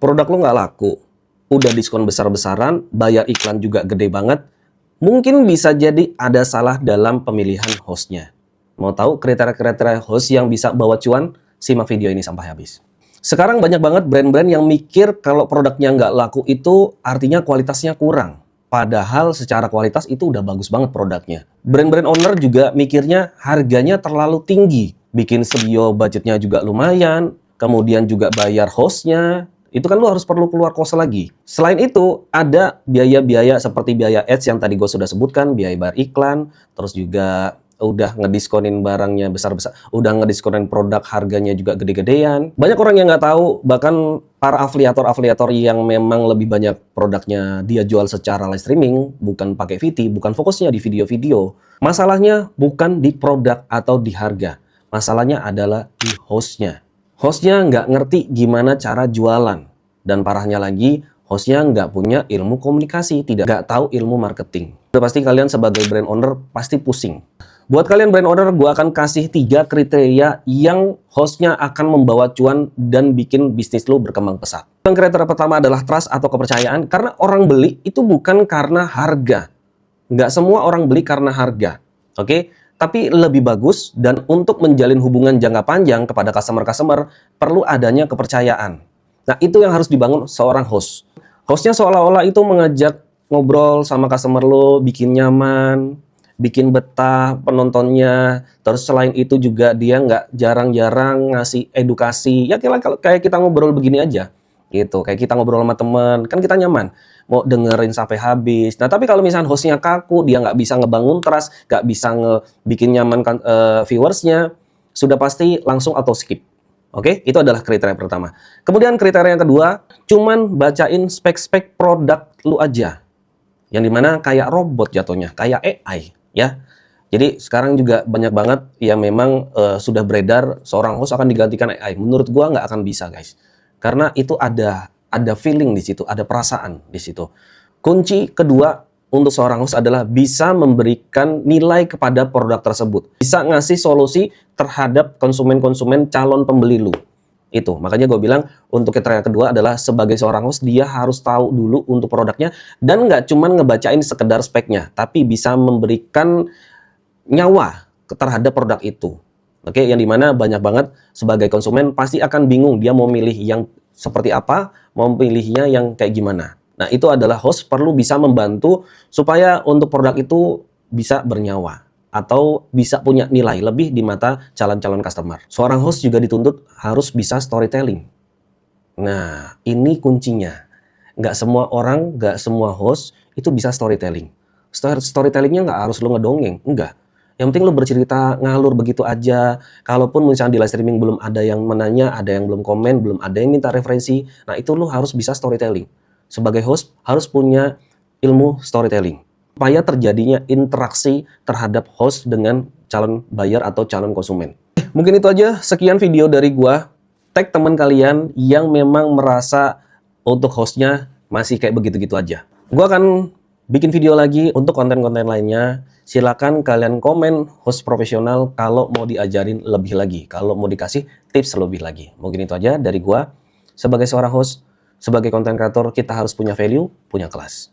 Produk lo nggak laku, udah diskon besar-besaran, bayar iklan juga gede banget, mungkin bisa jadi ada salah dalam pemilihan hostnya. Mau tahu kriteria-kriteria host yang bisa bawa cuan? Simak video ini sampai habis. Sekarang banyak banget brand-brand yang mikir kalau produknya nggak laku itu artinya kualitasnya kurang. Padahal secara kualitas itu udah bagus banget produknya. Brand-brand owner juga mikirnya harganya terlalu tinggi. Bikin studio budgetnya juga lumayan, kemudian juga bayar hostnya, itu kan lu harus perlu keluar kos lagi. Selain itu, ada biaya-biaya seperti biaya ads yang tadi gue sudah sebutkan, biaya bayar iklan, terus juga udah ngediskonin barangnya besar-besar, udah ngediskonin produk harganya juga gede-gedean. Banyak orang yang nggak tahu, bahkan para afiliator-afiliator yang memang lebih banyak produknya dia jual secara live streaming, bukan pakai VT, bukan fokusnya di video-video. Masalahnya bukan di produk atau di harga, masalahnya adalah di hostnya. Hostnya nggak ngerti gimana cara jualan. Dan parahnya lagi, hostnya nggak punya ilmu komunikasi, nggak tahu ilmu marketing. Udah pasti kalian sebagai brand owner pasti pusing. Buat kalian brand owner, gue akan kasih 3 kriteria yang hostnya akan membawa cuan dan bikin bisnis lo berkembang pesat. Yang kriteria pertama adalah trust atau kepercayaan, karena orang beli itu bukan karena harga. Nggak semua orang beli karena harga. Oke? Tapi lebih bagus dan untuk menjalin hubungan jangka panjang kepada customer-customer perlu adanya kepercayaan. Nah, itu yang harus dibangun seorang host. Hostnya seolah-olah itu mengajak ngobrol sama customer lo, bikin nyaman, bikin betah penontonnya. Terus selain itu juga dia nggak jarang-jarang ngasih edukasi. Ya kayak kita ngobrol begini aja. Gitu, kayak kita ngobrol sama teman, kan kita nyaman mau dengerin sampai habis. Nah, tapi kalau misalnya hostnya kaku, dia nggak bisa ngebangun trust, nggak bisa bikin nyaman kan, viewersnya, sudah pasti langsung auto skip. Oke, itu adalah kriteria pertama. Kemudian kriteria yang kedua, cuman bacain spek-spek produk lu aja. Yang dimana kayak robot jatuhnya, kayak AI, ya. Jadi sekarang juga banyak banget yang memang sudah beredar seorang host akan digantikan AI. Menurut gua nggak akan bisa, guys. Karena itu ada feeling di situ, ada perasaan di situ. Kunci kedua untuk seorang host adalah bisa memberikan nilai kepada produk tersebut. Bisa ngasih solusi terhadap konsumen-konsumen calon pembeli lu. Itu, makanya gue bilang untuk kriteria kedua adalah sebagai seorang host dia harus tahu dulu untuk produknya dan nggak cuma ngebacain sekedar speknya, tapi bisa memberikan nyawa terhadap produk itu. Oke, yang dimana banyak banget sebagai konsumen pasti akan bingung dia mau milih yang seperti apa, mau pilihnya yang kayak gimana. Nah, itu adalah host perlu bisa membantu supaya untuk produk itu bisa bernyawa atau bisa punya nilai lebih di mata calon-calon customer. Seorang host juga dituntut harus bisa storytelling. Nah, ini kuncinya. Nggak semua orang, nggak semua host itu bisa storytelling. Storytellingnya nggak harus lo ngedongeng, enggak. Yang penting lu bercerita ngalur begitu aja. Kalaupun misalnya di live streaming belum ada yang menanya, ada yang belum komen, belum ada yang minta referensi, nah itu lu harus bisa storytelling. Sebagai host harus punya ilmu storytelling. Supaya terjadinya interaksi terhadap host dengan calon buyer atau calon konsumen. Mungkin itu aja, sekian video dari gua. Tag teman kalian yang memang merasa untuk hostnya masih kayak begitu-gitu aja. Gua akan bikin video lagi untuk konten-konten lainnya. Silakan kalian komen host profesional kalau mau diajarin lebih lagi, kalau mau dikasih tips lebih lagi. Mungkin itu aja dari gua. Sebagai seorang host, sebagai konten kreator, kita harus punya value, punya kelas.